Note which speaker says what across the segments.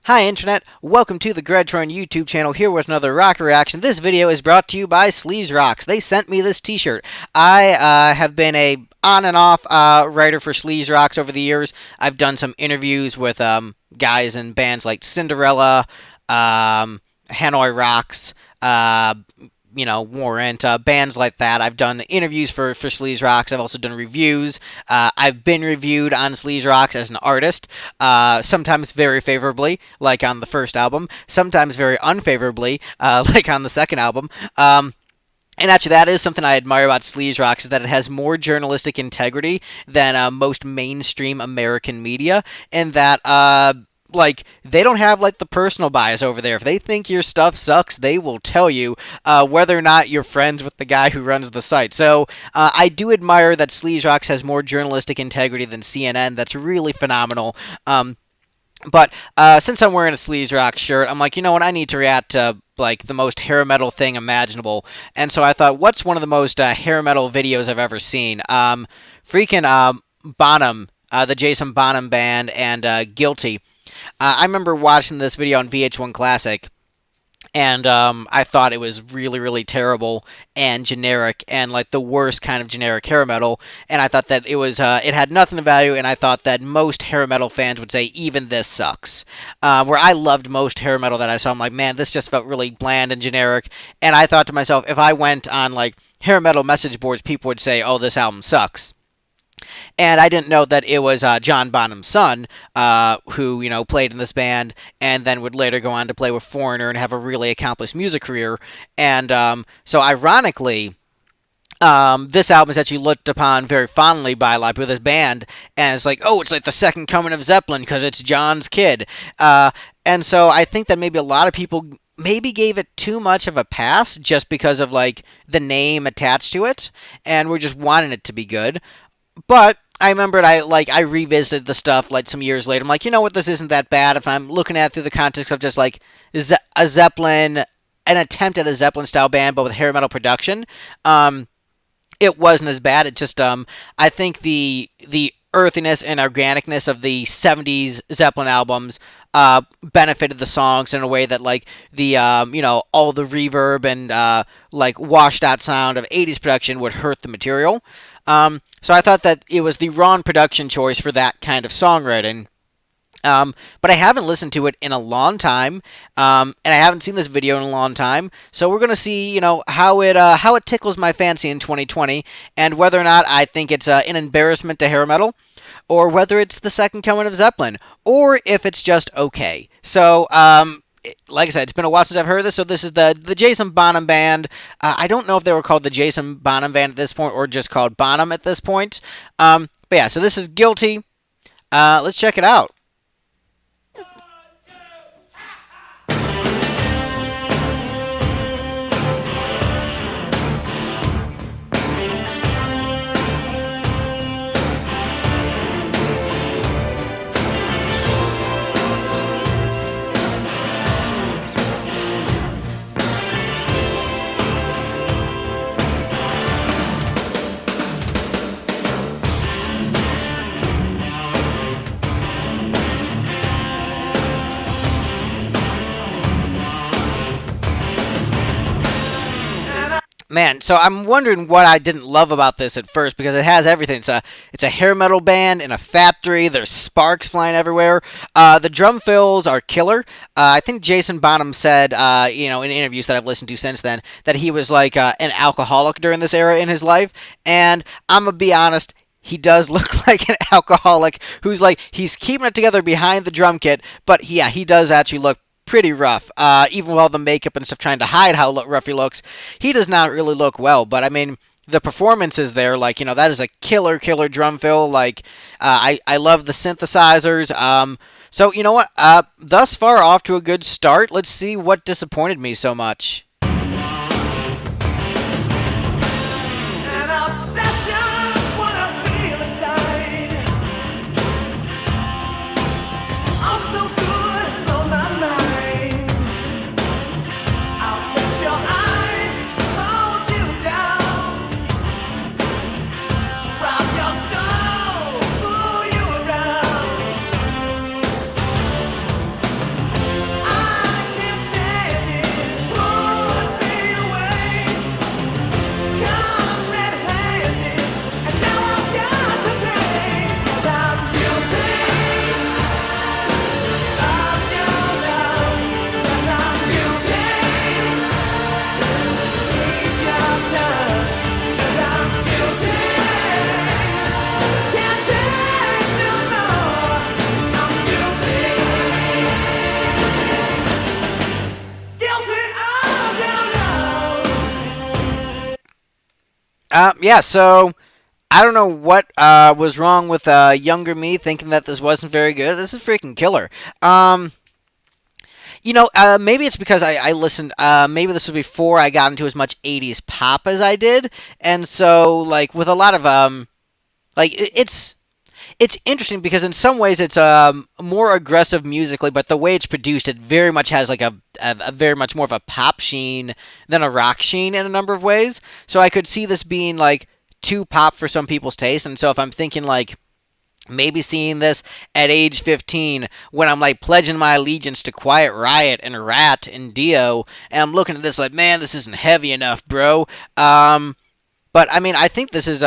Speaker 1: Hi Internet, welcome to the Troyan YouTube channel here with another rock reaction. This video is brought to you by Sleaze Rocks. They sent me this t-shirt. I have been a on and off writer for Sleaze Rocks over the years. I've done some interviews with guys in bands like Cinderella, Hanoi Rocks, Warrant, bands like that. I've done interviews for Sleaze Rocks. I've also done reviews. I've been reviewed on Sleaze Rocks as an artist, sometimes very favorably, like on the first album, sometimes very unfavorably, like on the second album. And actually, that is something I admire about Sleaze Rocks, is that it has more journalistic integrity than most mainstream American media, and that they don't have the personal bias over there. If they think your stuff sucks, they will tell you, whether or not you're friends with the guy who runs the site. So I do admire that Sleaze Rocks has more journalistic integrity than CNN. That's really phenomenal. But since I'm wearing a Sleaze Rocks shirt, I'm like, you know what? I need to react to the most hair metal thing imaginable. And so I thought, what's one of the most hair metal videos I've ever seen? Bonham, the Jason Bonham band, and Guilty. I remember watching this video on VH1 Classic, and I thought it was really, really terrible and generic, and the worst kind of generic hair metal. And I thought that it had nothing of value, and I thought that most hair metal fans would say even this sucks. Where I loved most hair metal that I saw, I'm like, man, this just felt really bland and generic. And I thought to myself, if I went on hair metal message boards, people would say, oh, this album sucks. And I didn't know that it was John Bonham's son, who played in this band, and then would later go on to play with Foreigner and have a really accomplished music career. And so, ironically, this album is actually looked upon very fondly by a lot of people. This band, and it's it's like the second coming of Zeppelin because it's John's kid. And so I think that maybe a lot of people maybe gave it too much of a pass just because of the name attached to it, and we're just wanting it to be good. But I remembered I revisited the stuff some years later. I'm like, you know what, this isn't that bad if I'm looking at it through the context of just a Zeppelin, an attempt at a Zeppelin style band, but with hair metal production. It wasn't as bad. It just I think the earthiness and organicness of the '70s Zeppelin albums benefited the songs in a way that the all the reverb and washed out sound of '80s production would hurt the material. So I thought that it was the wrong production choice for that kind of songwriting. But I haven't listened to it in a long time, and I haven't seen this video in a long time. So we're gonna see, how it tickles my fancy in 2020, and whether or not I think it's an embarrassment to hair metal, or whether it's the second coming of Zeppelin, or if it's just okay. So, like I said, it's been a while since I've heard this, so this is the Jason Bonham Band. I don't know if they were called the Jason Bonham Band at this point, or just called Bonham at this point. But yeah, so this is Guilty. Let's check it out. Man, so I'm wondering what I didn't love about this at first, because it has everything. It's a hair metal band in a factory. There's sparks flying everywhere. The drum fills are killer. I think Jason Bonham said, in interviews that I've listened to since then, that he was an alcoholic during this era in his life. And I'm gonna be honest, he does look like an alcoholic who's he's keeping it together behind the drum kit, but yeah, he does actually look pretty rough. Even with all the makeup and stuff trying to hide how rough he looks, he does not really look well. But I mean, the performance is there. That is a killer drum fill. I love the synthesizers. So you know what? Thus far, off to a good start. Let's see what disappointed me so much. Yeah, so I don't know what was wrong with younger me thinking that this wasn't very good. This is freaking killer. Um, maybe it's because I listened. Maybe this was before I got into as much '80s pop as I did, and so like with a lot of it's interesting because in some ways it's more aggressive musically, but the way it's produced, it very much has like a very much more of a pop sheen than a rock sheen in a number of ways. So I could see this being like too pop for some people's taste, and so if I'm thinking like maybe seeing this at age 15 when I'm like pledging my allegiance to Quiet Riot and Rat and Dio, and I'm looking at this like, man, this isn't heavy enough, bro. But I mean, I think this is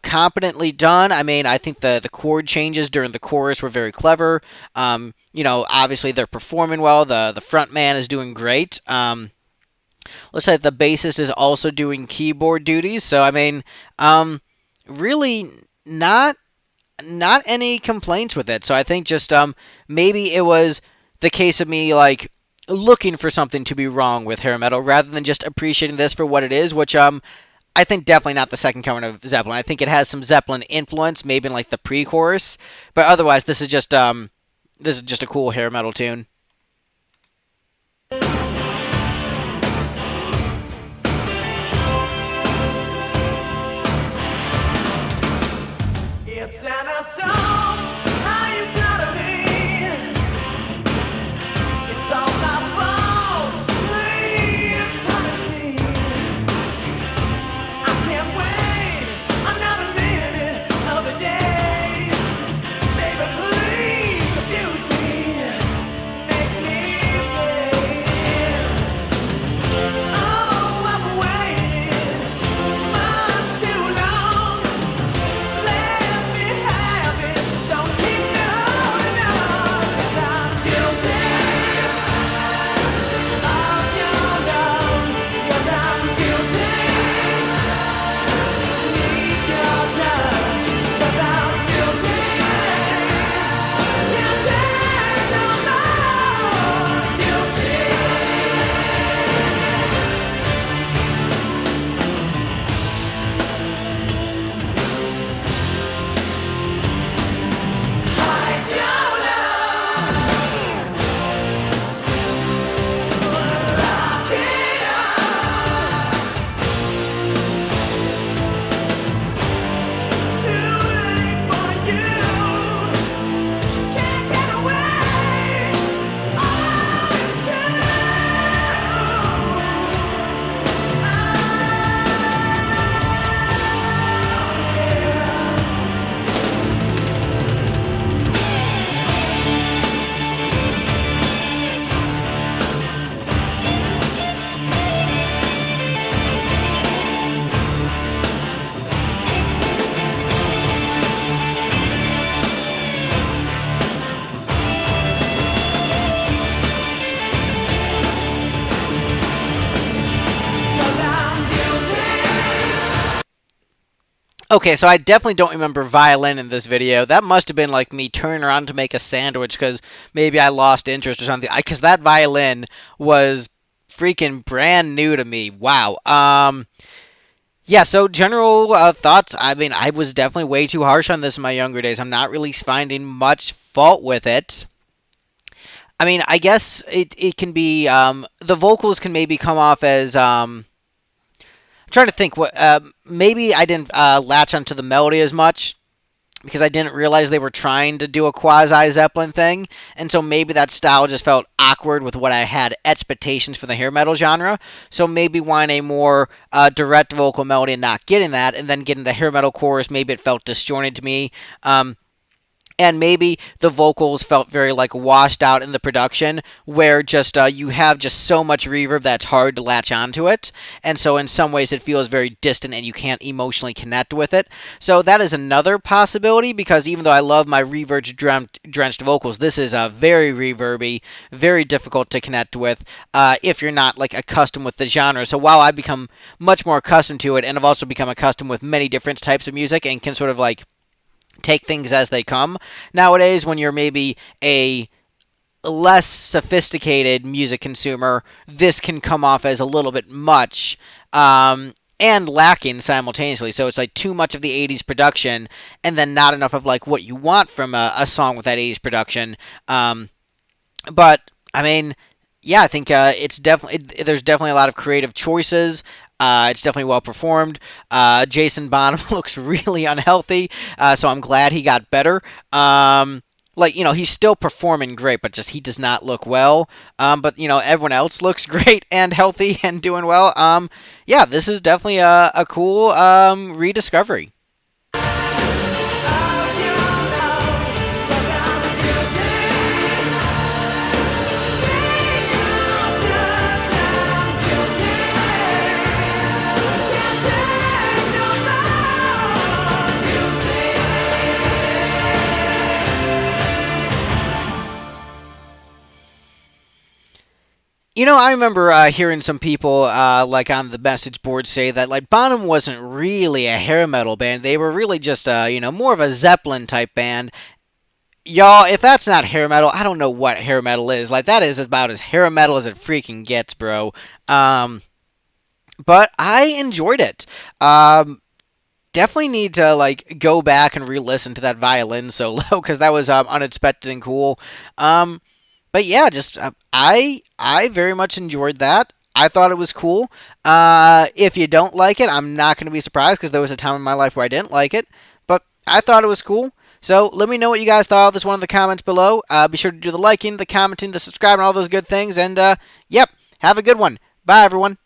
Speaker 1: competently done. I mean, I think the chord changes during the chorus were very clever. Obviously they're performing well. The front man is doing great. Looks like the bassist is also doing keyboard duties. So I mean, really not any complaints with it. So I think just maybe it was the case of me like looking for something to be wrong with hair metal rather than just appreciating this for what it is, which I think definitely not the second coming of Zeppelin. I think it has some Zeppelin influence, maybe in like the pre-chorus, but otherwise this is just a cool hair metal tune.
Speaker 2: It's an assault. How you proud of me? It's all my fault. Please punish me. I can't wait another minute of the day. Baby, please abuse me. Make me pay. Oh, I've waited much too long. Let me have it. Don't keep me holding on. 'Cause I'm guilty of your love. Yes, I'm guilty. Need your touch. 'Cause I'm guilty. Can't take no more. Guilty. Hide your love. Lock it up. Too late for you. Can't get away. All is
Speaker 1: Okay, so I definitely don't remember violin in this video. That must have been like me turning around to make a sandwich because maybe I lost interest or something. Because that violin was freaking brand new to me. Wow. Yeah. So general thoughts. I mean, I was definitely way too harsh on this in my younger days. I'm not really finding much fault with it. I mean, I guess it can be the vocals can maybe come off as I'm trying to think what maybe I didn't latch onto the melody as much because I didn't realize they were trying to do a quasi Zeppelin thing, and so maybe that style just felt awkward with what I had expectations for the hair metal genre. So maybe wanting a more direct vocal melody and not getting that, and then getting the hair metal chorus, maybe it felt disjointed to me. And maybe the vocals felt very like washed out in the production where just you have just so much reverb that's hard to latch onto it, and so in some ways it feels very distant and you can't emotionally connect with it. So that is another possibility, because even though I love my reverb drenched vocals, this is very reverby, very difficult to connect with if you're not like accustomed with the genre. So while I've become much more accustomed to it, and I've also become accustomed with many different types of music and can sort of like take things as they come. Nowadays, when you're maybe a less sophisticated music consumer, this can come off as a little bit much. and lacking simultaneously. So it's like too much of the 80s production and then not enough of like what you want from a song with that 80s production. But I mean, yeah, I think it's definitely there's definitely a lot of creative choices. It's definitely well performed. Jason Bonham looks really unhealthy, so I'm glad he got better. Like he's still performing great, but just he does not look well. But everyone else looks great and healthy and doing well. Yeah, this is definitely a cool rediscovery. I remember hearing some people like on the message board say that like Bonham wasn't really a hair metal band. They were really just more of a Zeppelin type band. Y'all, if that's not hair metal, I don't know what hair metal is. Like that is about as hair metal as it freaking gets, bro. Um, but I enjoyed it. Definitely need to like go back and re-listen to that violin solo because that was unexpected and cool. Um, but yeah, just I very much enjoyed that. I thought it was cool. If you don't like it, I'm not going to be surprised because there was a time in my life where I didn't like it. But I thought it was cool. So let me know what you guys thought of this one in the comments below. Be sure to do the liking, the commenting, the subscribing, all those good things. And yep, have a good one. Bye, everyone.